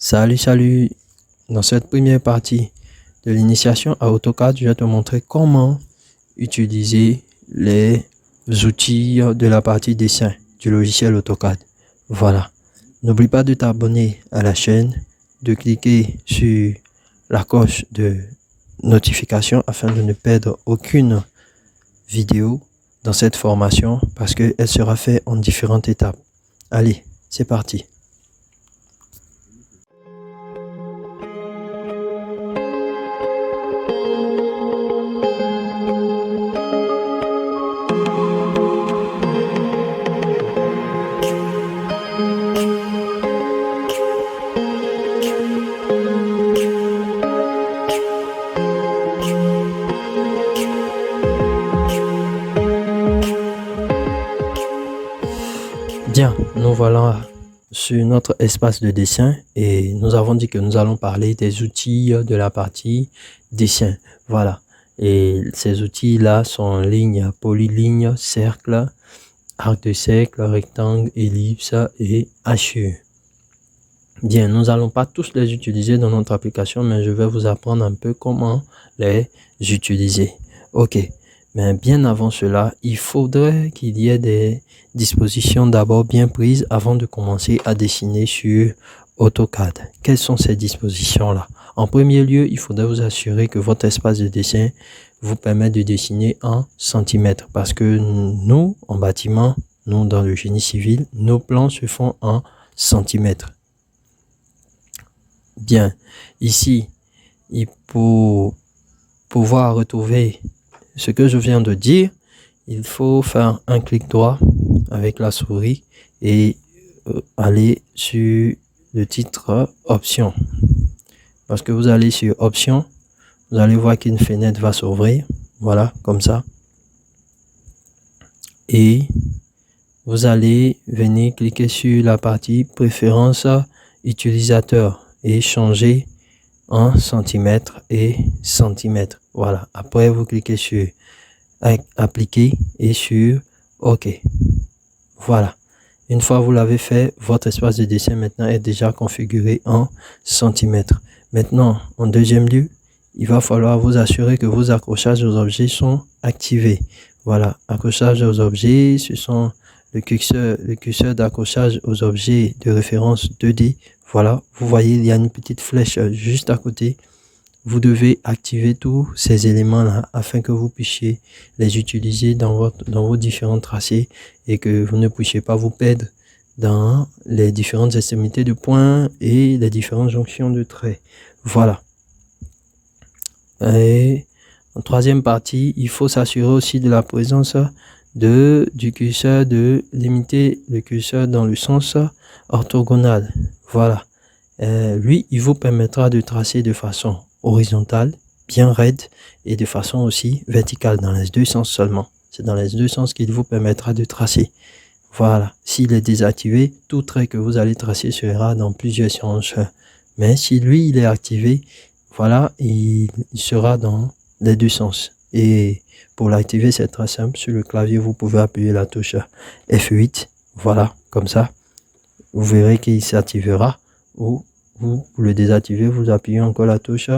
Salut! Dans cette première partie de l'initiation à AutoCAD, je vais te montrer comment utiliser les outils de la partie dessin du logiciel AutoCAD. Voilà. N'oublie pas de t'abonner à la chaîne, de cliquer sur la cloche de notification afin de ne perdre aucune vidéo dans cette formation parce qu'elle sera faite en différentes étapes. Allez, c'est parti. Bien, nous voilà sur notre espace de dessin et nous avons dit que nous allons parler des outils de la partie dessin. Voilà, et ces outils-là sont ligne, polyligne, cercle, arc de cercle, rectangle, ellipse et hachure. Bien, nous n'allons pas tous les utiliser dans notre application, mais je vais vous apprendre un peu comment les utiliser. Ok. Mais bien avant cela, il faudrait qu'il y ait des dispositions d'abord bien prises avant de commencer à dessiner sur AutoCAD. Quelles sont ces dispositions-là? En premier lieu, il faudrait vous assurer que votre espace de dessin vous permet de dessiner en centimètres. Parce que nous, en bâtiment, nous dans le génie civil, nos plans se font en centimètres. Bien, ici, pour pouvoir retrouver ce que je viens de dire, il faut faire un clic droit avec la souris et aller sur le titre Options. Lorsque vous allez sur Options, vous allez voir qu'une fenêtre va s'ouvrir. Voilà, comme ça. Et vous allez venir cliquer sur la partie Préférences utilisateur et changer en centimètres et centimètres. Voilà. Après, vous cliquez sur Appliquer et sur OK. Voilà. Une fois vous l'avez fait, votre espace de dessin maintenant est déjà configuré en centimètres. Maintenant, en deuxième lieu, il va falloir vous assurer que vos accrochages aux objets sont activés. Voilà. Accrochage aux objets, ce sont le curseur d'accrochage aux objets de référence 2D. Voilà, vous voyez, il y a une petite flèche juste à côté. Vous devez activer tous ces éléments-là afin que vous puissiez les utiliser dans vos différents tracés et que vous ne puissiez pas vous perdre dans les différentes extrémités de points et les différentes jonctions de traits. Voilà. Et en troisième partie, il faut s'assurer aussi de la présence du curseur, de limiter le curseur dans le sens orthogonal. Voilà. Lui, il vous permettra de tracer de façon horizontale, bien raide, et de façon aussi verticale, dans les deux sens seulement. C'est dans les deux sens qu'il vous permettra de tracer. Voilà. S'il est désactivé, tout trait que vous allez tracer sera dans plusieurs sens. Mais si lui, il est activé, voilà, il sera dans les deux sens. Et pour l'activer, c'est très simple. Sur le clavier, vous pouvez appuyer la touche F8. Voilà, comme ça. Vous verrez qu'il s'activera. Ou vous le désactivez, vous appuyez encore la touche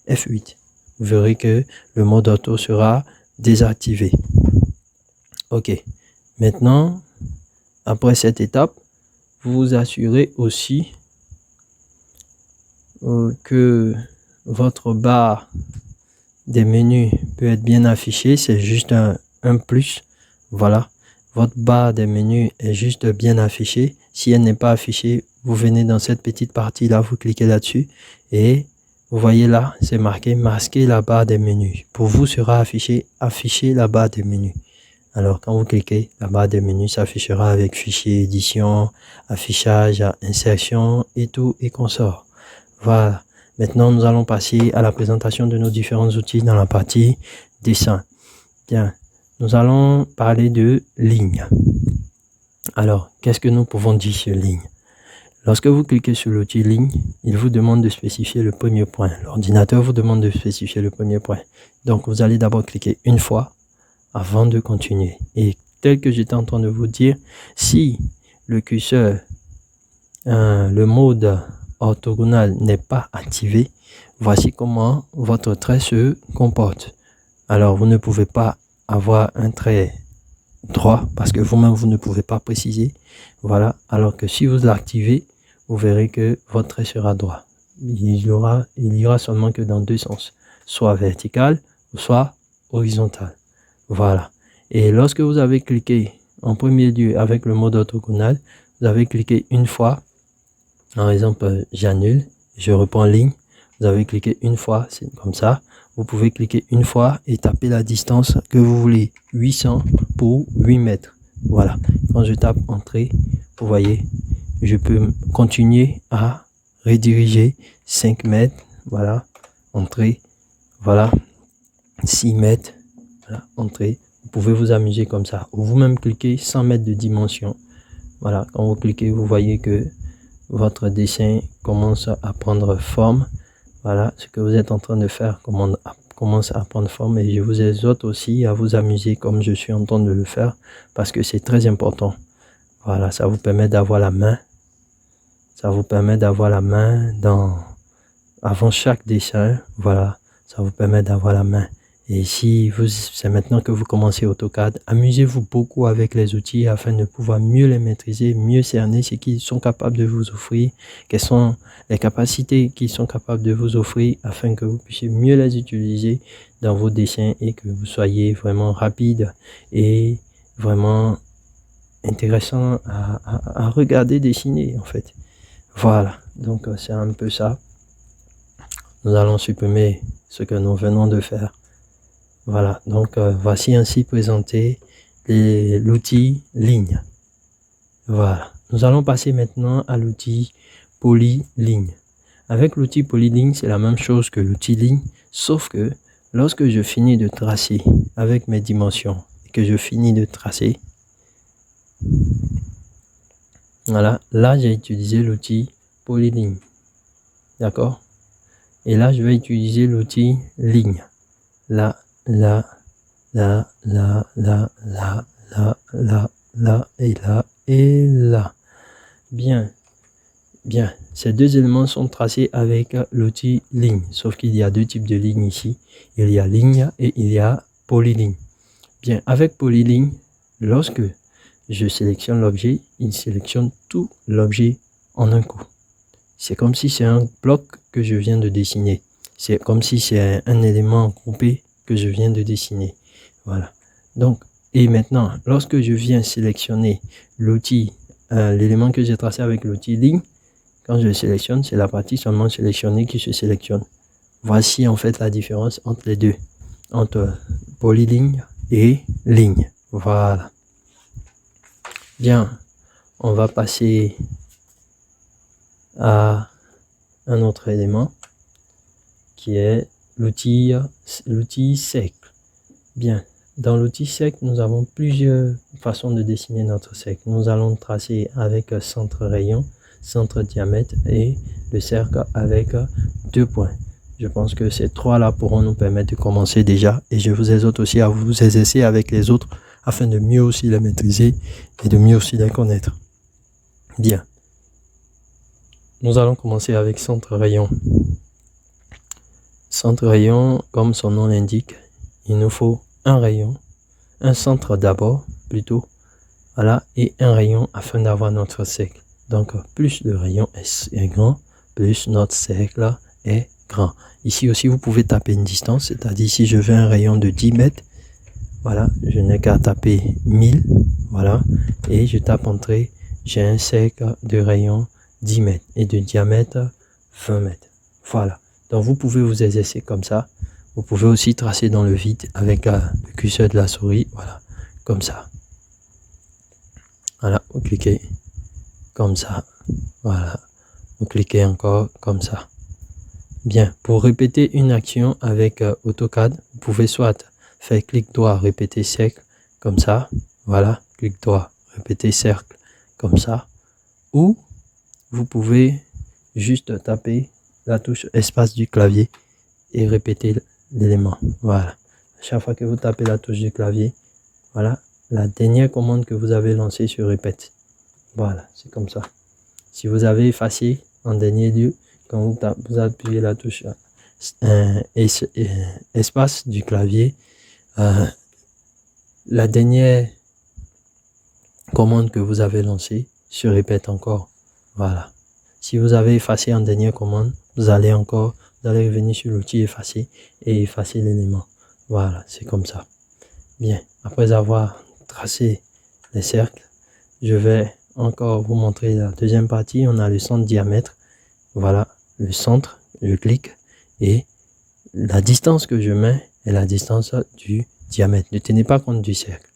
F8. Vous verrez que le mode auto sera désactivé. Ok. Maintenant, après cette étape, vous vous assurez aussi que votre barre des menus peut être bien affichée. C'est juste un plus. Voilà. Votre barre des menus est juste bien affichée. Si elle n'est pas affichée, vous venez dans cette petite partie là, vous cliquez là-dessus et vous voyez là, c'est marqué masquer la barre des menus. Pour vous sera affiché la barre des menus. Alors quand vous cliquez, la barre des menus s'affichera avec fichier édition, affichage, insertion et tout et consort. Voilà. Maintenant, nous allons passer à la présentation de nos différents outils dans la partie dessin. Bien, nous allons parler de ligne. Alors, qu'est-ce que nous pouvons dire sur ligne? Lorsque vous cliquez sur l'outil ligne, il vous demande de spécifier le premier point. L'ordinateur vous demande de spécifier le premier point. Donc, vous allez d'abord cliquer une fois avant de continuer. Et tel que j'étais en train de vous dire, si le curseur, le mode orthogonale n'est pas activée, voici comment votre trait se comporte. Alors, vous ne pouvez pas avoir un trait droit parce que vous-même, vous ne pouvez pas préciser. Voilà. Alors que si vous l'activez, vous verrez que votre trait sera droit. Il ira seulement que dans deux sens, soit vertical ou soit horizontal. Voilà. Et lorsque vous avez cliqué en premier lieu avec le mode orthogonal, vous avez cliqué une fois, par exemple, j'annule, je reprends ligne. Vous avez cliqué une fois, c'est comme ça. Vous pouvez cliquer une fois et taper la distance que vous voulez, 800 pour 8 mètres. Voilà. Quand je tape entrée, vous voyez, je peux continuer à rediriger 5 mètres. Voilà. Entrée. Voilà. 6 mètres. Voilà. Entrée. Vous pouvez vous amuser comme ça. Ou vous-même cliquez 100 mètres de dimension. Voilà. Quand vous cliquez, vous voyez que votre dessin commence à prendre forme. Voilà, ce que vous êtes en train de faire commence à prendre forme et je vous exhorte aussi à vous amuser comme je suis en train de le faire parce que c'est très important. Voilà, ça vous permet d'avoir la main. Ça vous permet d'avoir la main avant chaque dessin. Voilà, ça vous permet d'avoir la main. Et si c'est maintenant que vous commencez AutoCAD, amusez-vous beaucoup avec les outils afin de pouvoir mieux les maîtriser, mieux cerner ce qu'ils sont capables de vous offrir, quelles sont les capacités qu'ils sont capables de vous offrir afin que vous puissiez mieux les utiliser dans vos dessins et que vous soyez vraiment rapide et vraiment intéressant à regarder dessiner en fait. Voilà, donc c'est un peu ça. Nous allons supprimer ce que nous venons de faire. Voilà, donc voici ainsi présenté l'outil ligne. Voilà, nous allons passer maintenant à l'outil polyligne. Avec l'outil polyligne, c'est la même chose que l'outil ligne, sauf que lorsque je finis de tracer avec mes dimensions et que je finis de tracer, voilà, là j'ai utilisé l'outil polyligne. D'accord? Et là, je vais utiliser l'outil ligne. Là, là, là, là, là, là, là, là, là, et là, et là. Bien, bien. Ces deux éléments sont tracés avec l'outil ligne. Sauf qu'il y a deux types de lignes ici. Il y a ligne et il y a polyligne. Bien, avec polyligne, lorsque je sélectionne l'objet, il sélectionne tout l'objet en un coup. C'est comme si c'est un bloc que je viens de dessiner. C'est comme si c'est un élément groupé que je viens de dessiner. Voilà. Donc, et maintenant, lorsque je viens sélectionner l'outil, l'élément que j'ai tracé avec l'outil ligne, quand je le sélectionne, c'est la partie seulement sélectionnée qui se sélectionne. Voici en fait la différence entre les deux, entre polyligne et ligne. Voilà. Bien, on va passer à un autre élément qui est l'outil cercle. Bien, dans l'outil cercle, nous avons plusieurs façons de dessiner notre cercle. Nous allons tracer avec centre rayon, centre diamètre et le cercle avec 2 points. Je pense que ces trois-là pourront nous permettre de commencer déjà et je vous exhorte aussi à vous exercer avec les autres afin de mieux aussi les maîtriser et de mieux aussi les connaître. Bien. Nous allons commencer avec centre rayon. Centre rayon, comme son nom l'indique, il nous faut un rayon, un centre d'abord plutôt, voilà, et un rayon afin d'avoir notre cercle. Donc plus le rayon est grand, plus notre cercle est grand. Ici aussi vous pouvez taper une distance, c'est-à-dire si je veux un rayon de 10 mètres, voilà, je n'ai qu'à taper 1000, voilà, et je tape entrée, j'ai un cercle de rayon 10 mètres et de diamètre 20 mètres. Voilà. Donc vous pouvez vous exercer comme ça. Vous pouvez aussi tracer dans le vide avec le curseur de la souris. Voilà. Comme ça. Voilà. Vous cliquez comme ça. Voilà. Vous cliquez encore comme ça. Bien. Pour répéter une action avec AutoCAD, vous pouvez soit faire clic droit, répéter cercle comme ça. Voilà. Clic droit, répéter cercle comme ça. Ou vous pouvez juste taper la touche espace du clavier et répéter l'élément. Voilà. Chaque fois que vous tapez la touche du clavier, voilà, la dernière commande que vous avez lancée se répète. Voilà, c'est comme ça. Si vous avez effacé, en dernier lieu, quand vous appuyez la touche espace du clavier, la dernière commande que vous avez lancée se répète encore. Voilà. Si vous avez effacé en dernière commande, vous allez revenir sur l'outil effacer et effacer l'élément. Voilà, c'est comme ça. Bien, après avoir tracé les cercles, je vais encore vous montrer la deuxième partie. On a le centre diamètre. Voilà, le centre, je clique et la distance que je mets est la distance du diamètre. Ne tenez pas compte du cercle,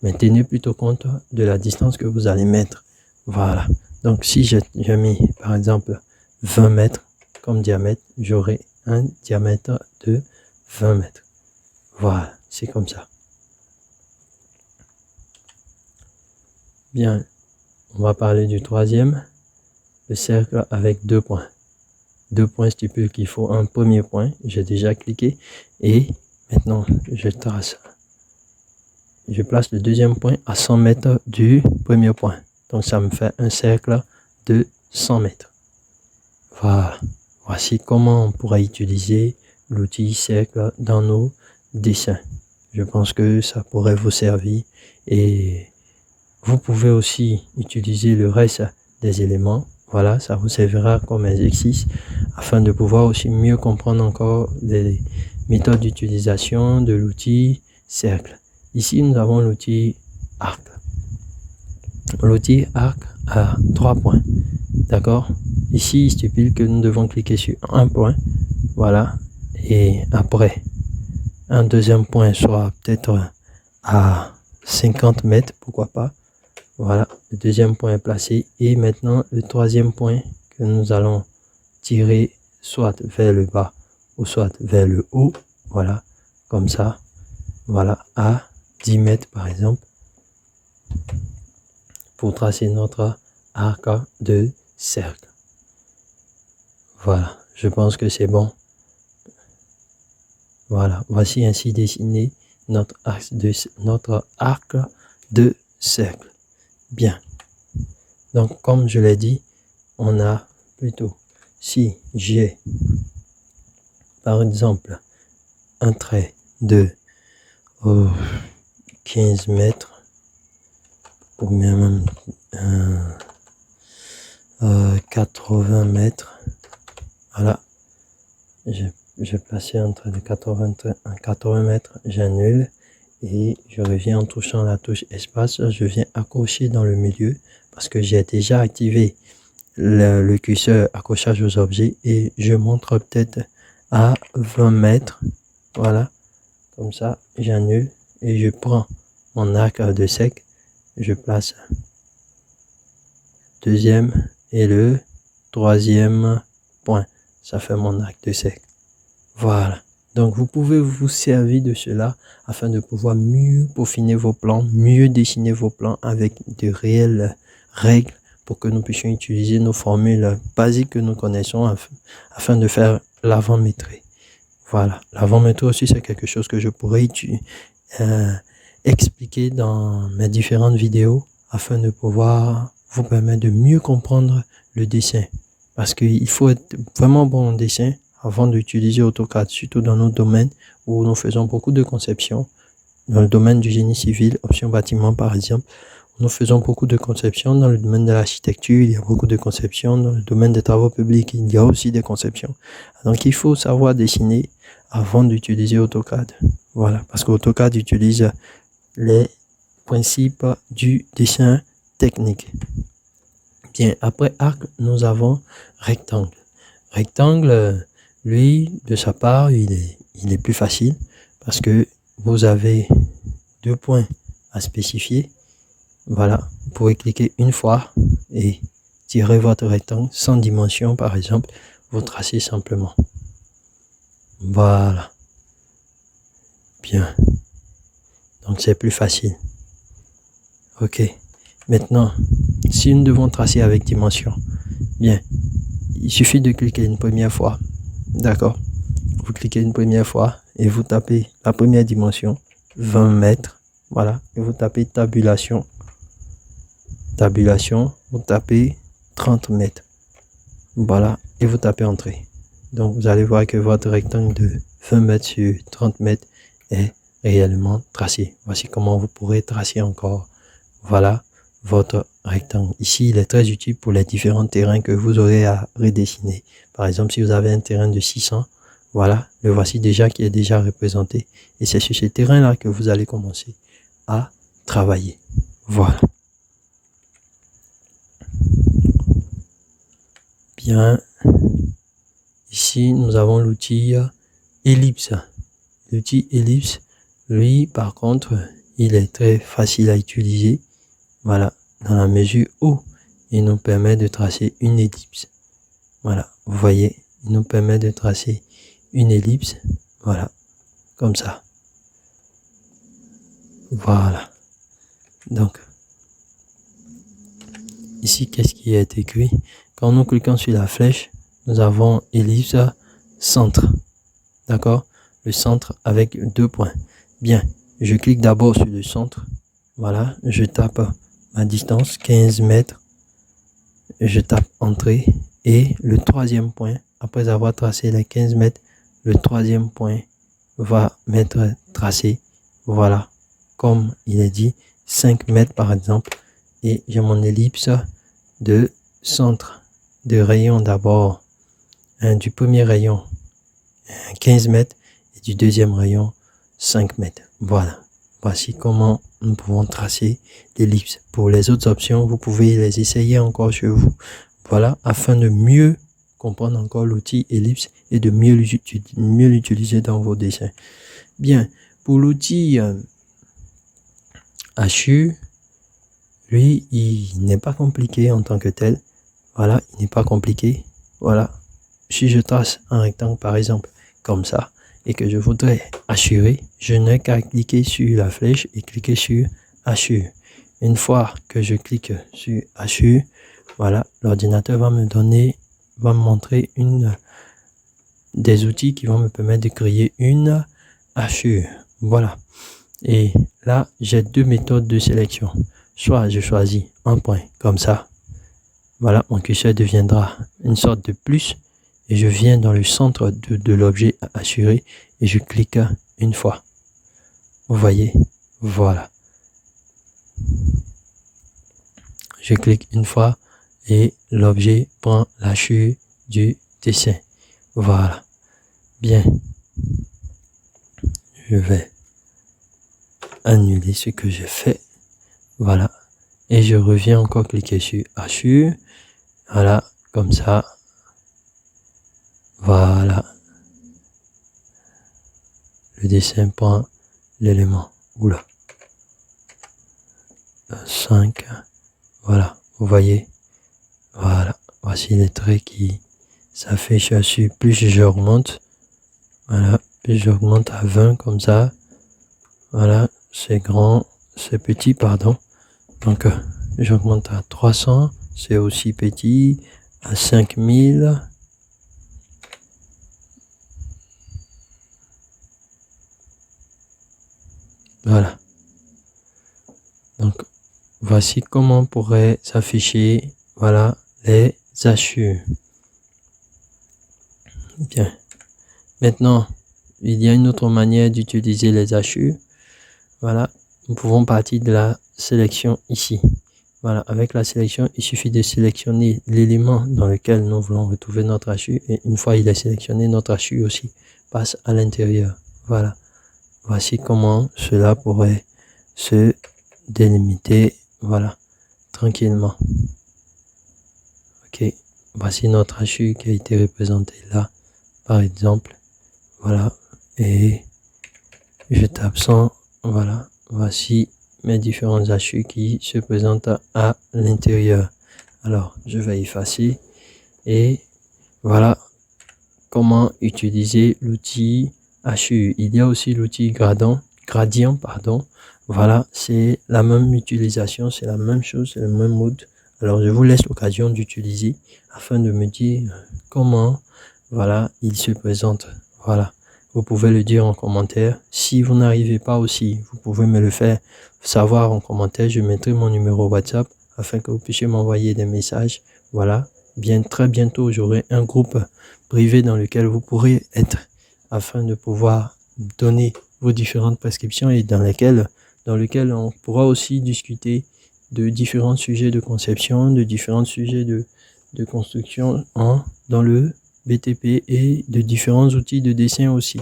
mais tenez plutôt compte de la distance que vous allez mettre. Voilà. Donc, si j'ai mis, par exemple, 20 mètres comme diamètre, j'aurai un diamètre de 20 mètres. Voilà, c'est comme ça. Bien, on va parler du troisième, le cercle avec 2 points. 2 points stipulent qu'il faut un premier point. J'ai déjà cliqué et maintenant, je trace. Je place le deuxième point à 100 mètres du premier point. Donc, ça me fait un cercle de 100 mètres. Voilà. Voici comment on pourra utiliser l'outil cercle dans nos dessins. Je pense que ça pourrait vous servir et vous pouvez aussi utiliser le reste des éléments. Voilà, ça vous servira comme exercice afin de pouvoir aussi mieux comprendre encore les méthodes d'utilisation de l'outil cercle. Ici, nous avons l'outil arc. L'outil arc a 3 points. D'accord? Ici, il stipule que nous devons cliquer sur un point. Voilà. Et après, un deuxième point soit peut-être à 50 mètres, pourquoi pas. Voilà, le deuxième point est placé. Et maintenant, le troisième point que nous allons tirer soit vers le bas ou soit vers le haut. Voilà, comme ça. Voilà, à 10 mètres par exemple. Pour tracer notre arc de cercle. Voilà, je pense que c'est bon. Voilà, voici ainsi dessiné notre arc de cercle. Bien. Donc, comme je l'ai dit, on a plutôt, si j'ai, par exemple, un trait de 15 mètres, ou même 80 mètres, voilà, je plaçais entre les 80 mètres, j'annule et je reviens en touchant la touche espace, je viens accrocher dans le milieu parce que j'ai déjà activé le curseur accrochage aux objets et je montre peut-être à 20 mètres, voilà, comme ça, j'annule et je prends mon arc de cercle, je place deuxième et le troisième point. Ça fait mon arc de cercle. Voilà. Donc, vous pouvez vous servir de cela afin de pouvoir mieux peaufiner vos plans, mieux dessiner vos plans avec de réelles règles pour que nous puissions utiliser nos formules basiques que nous connaissons afin de faire l'avant-maîtrise. Voilà. L'avant-maîtrise aussi, c'est quelque chose que je pourrais expliquer dans mes différentes vidéos afin de pouvoir vous permettre de mieux comprendre le dessin. Parce qu'il faut être vraiment bon en dessin avant d'utiliser AutoCAD, surtout dans nos domaines où nous faisons beaucoup de conception. Dans le domaine du génie civil, option bâtiment par exemple, nous faisons beaucoup de conception. Dans le domaine de l'architecture, il y a beaucoup de conception. Dans le domaine des travaux publics, il y a aussi des conceptions. Donc il faut savoir dessiner avant d'utiliser AutoCAD. Voilà, parce qu'AutoCAD utilise les principes du dessin technique. Bien, après arc, nous avons rectangle. Rectangle, lui, de sa part, il est plus facile parce que vous avez 2 points à spécifier. Voilà, vous pouvez cliquer une fois et tirer votre rectangle sans dimension, par exemple. Vous tracez simplement. Voilà. Bien. Donc, c'est plus facile. Ok. Maintenant, si nous devons tracer avec dimension, bien, il suffit de cliquer une première fois. D'accord. Vous cliquez une première fois et vous tapez la première dimension, 20 mètres. Voilà. Et vous tapez tabulation. Tabulation, vous tapez 30 mètres. Voilà, et vous tapez entrée. Donc vous allez voir que votre rectangle de 20 mètres sur 30 mètres est réellement tracé. Voici comment vous pourrez tracer encore, voilà, votre rectangle. Ici, il est très utile pour les différents terrains que vous aurez à redessiner. Par exemple, si vous avez un terrain de 600, voilà, le voici déjà qui est déjà représenté. Et c'est sur ce terrain-là que vous allez commencer à travailler. Voilà. Bien. Ici, nous avons l'outil ellipse. L'outil ellipse, lui, par contre, il est très facile à utiliser. Voilà, dans la mesure où il nous permet de tracer une ellipse. Voilà, vous voyez, il nous permet de tracer une ellipse. Voilà, comme ça. Voilà. Donc, ici, qu'est-ce qui est écrit? Quand nous cliquons sur la flèche, nous avons ellipse centre. D'accord? Le centre avec 2 points. Bien, je clique d'abord sur le centre. Voilà, je tape ma distance, 15 mètres. Je tape entrée. Et le troisième point, après avoir tracé les 15 mètres, le troisième point va m'être tracé. Voilà, comme il est dit, 5 mètres par exemple. Et j'ai mon ellipse de centre de rayon d'abord, du premier rayon 15 mètres et du deuxième rayon 5 mètres. Voilà, voici comment nous pouvons tracer l'ellipse. Pour les autres options, vous pouvez les essayer encore chez vous. Voilà, afin de mieux comprendre encore l'outil ellipse et de mieux l'utiliser dans vos dessins. Bien, pour l'outil HU, lui, il n'est pas compliqué en tant que tel. Voilà, il n'est pas compliqué. Voilà, si je trace un rectangle par exemple comme ça et que je voudrais assurer, je n'ai qu'à cliquer sur la flèche et cliquer sur HU. Une fois que je clique sur HU, voilà, l'ordinateur va me montrer des outils qui vont me permettre de créer une HU. Voilà. Et là, j'ai 2 méthodes de sélection. Soit je choisis un point comme ça. Voilà, mon curseur deviendra une sorte de plus. Et je viens dans le centre de l'objet à assurer et je clique une fois. Vous voyez, voilà. Je clique une fois et l'objet prend l'hachure du dessin. Voilà. Bien. Je vais annuler ce que j'ai fait. Voilà. Et je reviens encore cliquer sur hachure. Voilà, comme ça. Voilà. Le dessin prend l'élément. Oula. 5. Voilà. Vous voyez. Voilà. Voici les traits qui s'affichent dessus. Plus j'augmente. Voilà. Plus j'augmente à 20 comme ça. Voilà. C'est grand. C'est petit, pardon. Donc, j'augmente à 300. C'est aussi petit. À 5000. Voilà. Donc, voici comment pourrait s'afficher, voilà, les hachures. Bien. Maintenant, il y a une autre manière d'utiliser les hachures. Voilà. Nous pouvons partir de la sélection ici. Voilà. Avec la sélection, il suffit de sélectionner l'élément dans lequel nous voulons retrouver notre hachure. Et une fois il est sélectionné, notre hachure aussi passe à l'intérieur. Voilà. Voici comment cela pourrait se délimiter, voilà, tranquillement. Ok, voici notre hachure qui a été représentée là, par exemple. Voilà, et je tape 100, voilà, voici mes différents hachures qui se présentent à l'intérieur. Alors, je vais effacer et voilà comment utiliser l'outil hachure. Il y a aussi l'outil gradient, pardon. Voilà, c'est la même utilisation, c'est la même chose, c'est le même mode. Alors, je vous laisse l'occasion d'utiliser afin de me dire comment, voilà, il se présente. Voilà, vous pouvez le dire en commentaire. Si vous n'arrivez pas aussi, vous pouvez me le faire savoir en commentaire. Je mettrai mon numéro WhatsApp afin que vous puissiez m'envoyer des messages. Voilà, bien très bientôt, j'aurai un groupe privé dans lequel vous pourrez être afin de pouvoir donner vos différentes prescriptions et dans lequel on pourra aussi discuter de différents sujets de conception, de différents sujets de construction dans le BTP et de différents outils de dessin aussi.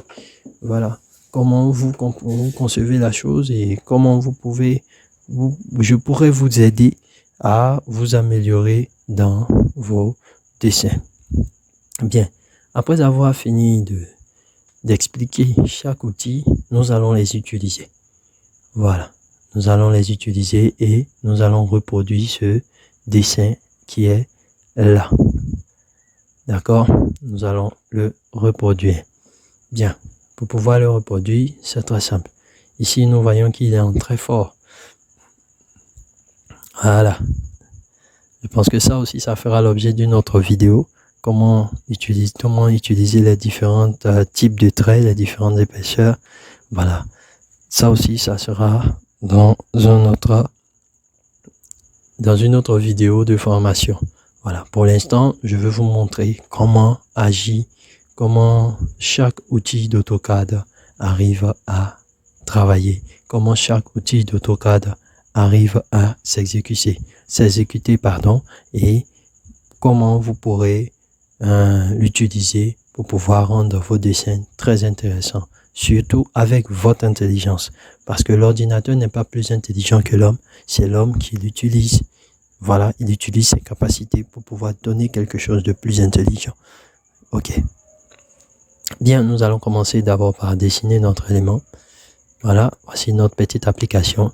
Voilà, comment vous concevez la chose et comment je pourrais vous aider à vous améliorer dans vos dessins. Bien, après avoir fini d'expliquer chaque outil, nous allons les utiliser. Voilà, nous allons les utiliser et nous allons reproduire ce dessin qui est là. D'accord? Nous allons le reproduire. Bien, pour pouvoir le reproduire, c'est très simple. Ici, nous voyons qu'il est en très fort. Voilà. Je pense que ça aussi, ça fera l'objet d'une autre vidéo. Comment utiliser les différents types de traits, les différentes épaisseurs. Voilà. Ça aussi, ça sera dans une autre vidéo de formation. Voilà. Pour l'instant, je vais vous montrer comment chaque outil d'AutoCAD arrive à travailler, comment chaque outil d'AutoCAD arrive à s'exécuter, et comment vous pourrez l'utiliser pour pouvoir rendre vos dessins très intéressants, surtout avec votre intelligence, parce que l'ordinateur n'est pas plus intelligent que l'homme, c'est l'homme qui l'utilise. Voilà, il utilise ses capacités pour pouvoir donner quelque chose de plus intelligent. Ok. Bien, nous allons commencer d'abord par dessiner notre élément. Voilà, voici notre petite application.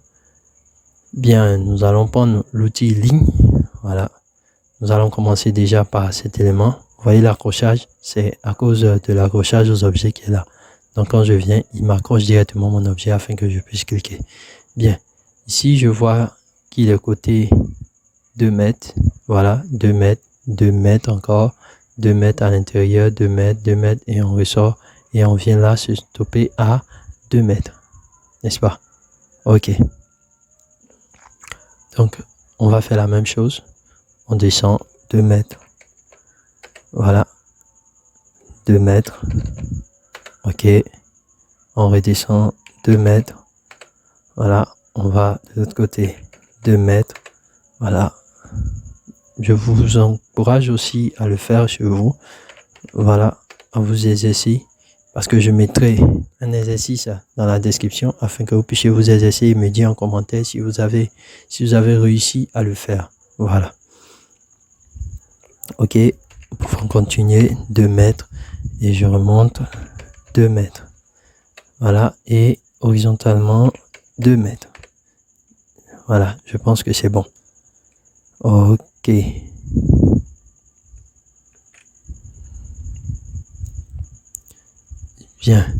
Bien, nous allons prendre l'outil ligne. Voilà, nous allons commencer déjà par cet élément. Vous voyez l'accrochage, c'est à cause de l'accrochage aux objets qui est là. Donc quand je viens, il m'accroche directement mon objet afin que je puisse cliquer. Bien, ici je vois qu'il est côté 2 mètres. Voilà, 2 mètres, 2 mètres encore, 2 mètres à l'intérieur, 2 mètres, 2 mètres et on ressort et on vient là se stopper à 2 mètres. N'est-ce pas? Ok. Donc, on va faire la même chose. On descend 2 mètres. Voilà. 2 mètres. Ok. On redescend 2 mètres. Voilà. On va de l'autre côté. 2 mètres. Voilà. Je vous encourage aussi à le faire chez vous. Voilà. À vous exercer. Parce que je mettrai un exercice dans la description afin que vous puissiez vous exercer et me dire en commentaire si vous avez réussi à le faire. Voilà. Ok, pour continuer 2 mètres et je remonte 2 mètres. Voilà, et horizontalement 2 mètres. Voilà, je pense que c'est bon. Ok. Bien.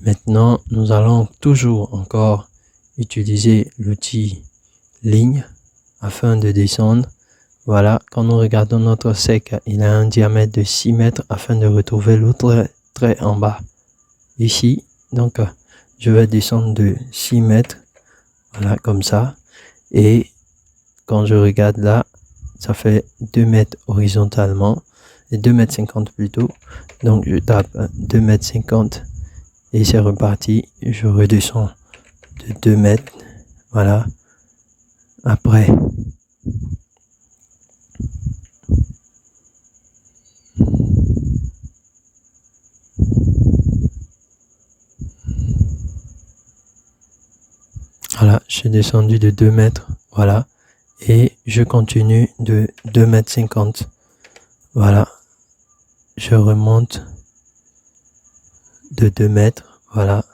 Maintenant, nous allons toujours encore utiliser l'outil ligne afin de descendre. Voilà, quand nous regardons notre sec, il a un diamètre de 6 mètres afin de retrouver l'autre trait en bas. Ici, donc, je vais descendre de 6 mètres. Voilà, comme ça. Et quand je regarde là, ça fait 2 mètres horizontalement. Et 2 mètres 50 plutôt. Donc, je tape 2 mètres 50 et c'est reparti. Je redescends de 2 mètres. Voilà. Après, voilà, je suis descendu de 2 mètres, voilà, et je continue de 2 mètres 50, voilà, je remonte de 2 mètres, voilà,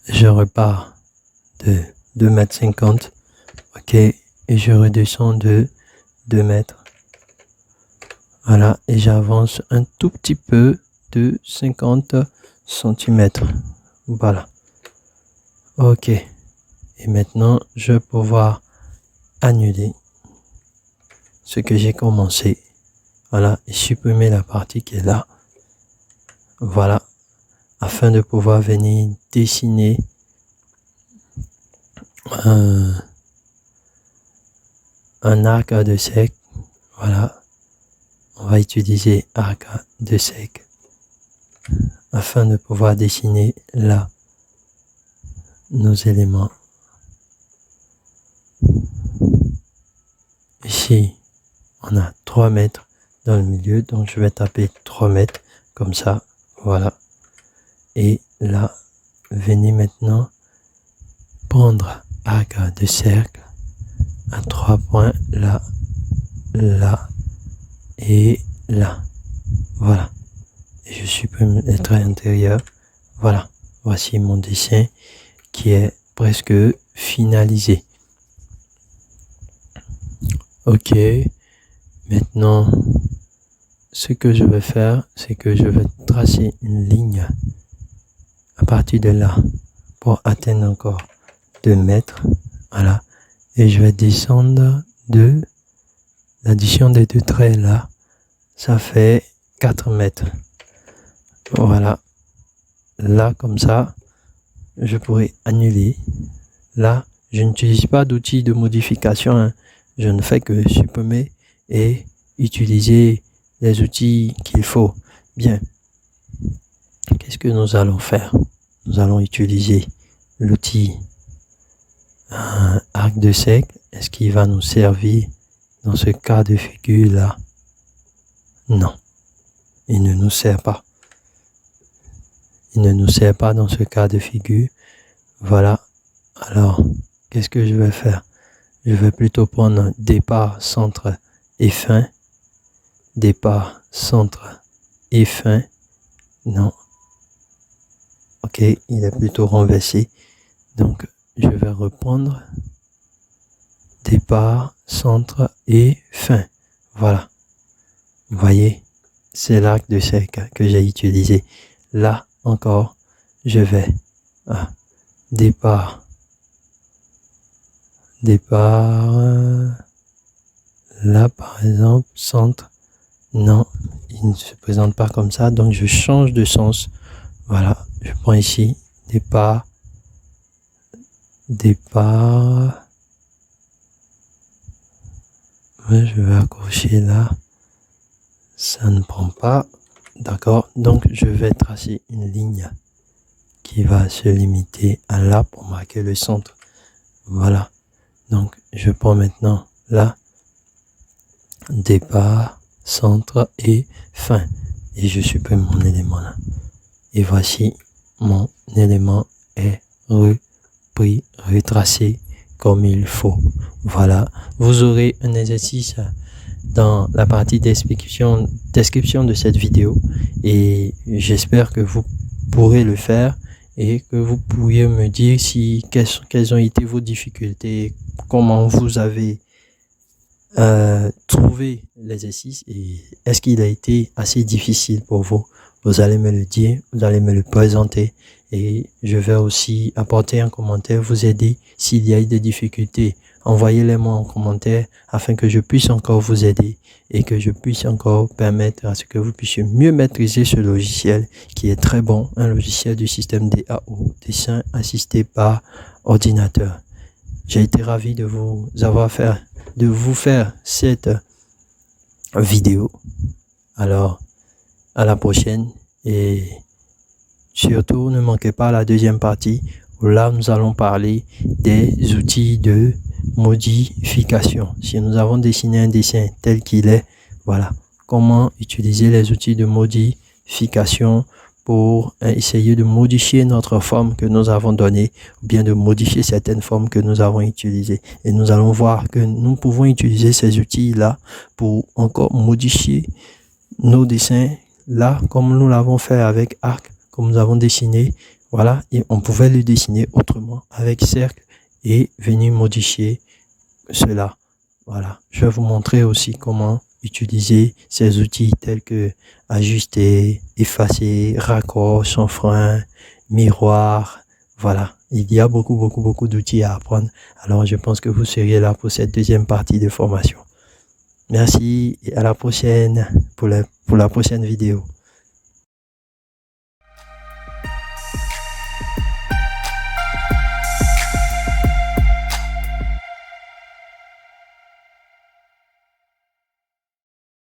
je repars de 2 mètres 50, ok, et je redescends de 2 mètres, voilà, et j'avance un tout petit peu de 50 cm. Voilà. Ok. Et maintenant, je vais pouvoir annuler ce que j'ai commencé. Voilà. Et supprimer la partie qui est là. Voilà. Afin de pouvoir venir dessiner un arc de cercle. Voilà. On va utiliser arc de cercle afin de pouvoir dessiner là nos éléments. Ici, on a 3 mètres dans le milieu, donc je vais taper 3 mètres comme ça, voilà. Et là, venez maintenant prendre arc de cercle à 3 points, là, là et là. Voilà. Et je supprime les traits intérieurs. Voilà. Voici mon dessin qui est presque finalisé. Ok. Maintenant, ce que je vais faire, c'est que je vais tracer une ligne à partir de là pour atteindre encore 2 mètres. Voilà. Et je vais descendre de l'addition des 2 traits là. Ça fait 4 mètres. Voilà. Là, comme ça, je pourrais annuler. Là, je n'utilise pas d'outil de modification. Hein. Je ne fais que supprimer et utiliser les outils qu'il faut. Bien. Qu'est-ce que nous allons faire? Nous allons utiliser l'outil arc de cercle. Est-ce qu'il va nous servir dans ce cas de figure là? Non. Il ne nous sert pas. Il ne nous sert pas dans ce cas de figure. Voilà. Alors, qu'est-ce que je vais faire? Je vais plutôt prendre départ, centre et fin. Départ, centre et fin. Non. Ok, il est plutôt renversé. Donc, je vais reprendre départ, centre et fin. Voilà. Vous voyez, c'est l'arc de cercle que j'ai utilisé. Là encore, je vais à départ, là par exemple, centre. Non, il ne se présente pas comme ça, donc je change de sens. Voilà, je prends ici, départ. Ouais, je vais accrocher là. Ça ne prend pas. D'accord, donc je vais tracer une ligne qui va se limiter à là pour marquer le centre. Voilà, donc je prends maintenant là, départ, centre et fin. Et je supprime mon élément là. Et voici, mon élément est repris, retracé comme il faut. Voilà, vous aurez un exercice dans la partie description de cette vidéo et j'espère que vous pourrez le faire et que vous pourriez me dire si quelles ont été vos difficultés, comment vous avez trouvé l'exercice et est-ce qu'il a été assez difficile pour vous. Vous allez me le dire, vous allez me le présenter et je vais aussi apporter un commentaire, vous aider s'il y a eu des difficultés. Envoyez-les-moi en commentaire afin que je puisse encore vous aider et que je puisse encore permettre à ce que vous puissiez mieux maîtriser ce logiciel qui est très bon, un logiciel du système DAO, dessin assisté par ordinateur. J'ai été ravi de vous faire cette vidéo. Alors, à la prochaine et surtout ne manquez pas la deuxième partie où là nous allons parler des outils de modification. Si nous avons dessiné un dessin tel qu'il est, voilà, comment utiliser les outils de modification pour essayer de modifier notre forme que nous avons donnée ou bien de modifier certaines formes que nous avons utilisées. Et nous allons voir que nous pouvons utiliser ces outils-là pour encore modifier nos dessins là, comme nous l'avons fait avec arc, comme nous avons dessiné, voilà, et on pouvait le dessiner autrement avec cercle et venir modifier cela. Voilà, je vais vous montrer aussi comment utiliser ces outils tels que ajuster, effacer, raccord, chanfrein, miroir. Voilà, il y a beaucoup d'outils à apprendre. Alors, je pense que vous seriez là pour cette deuxième partie de formation. Merci et à la prochaine pour la prochaine vidéo.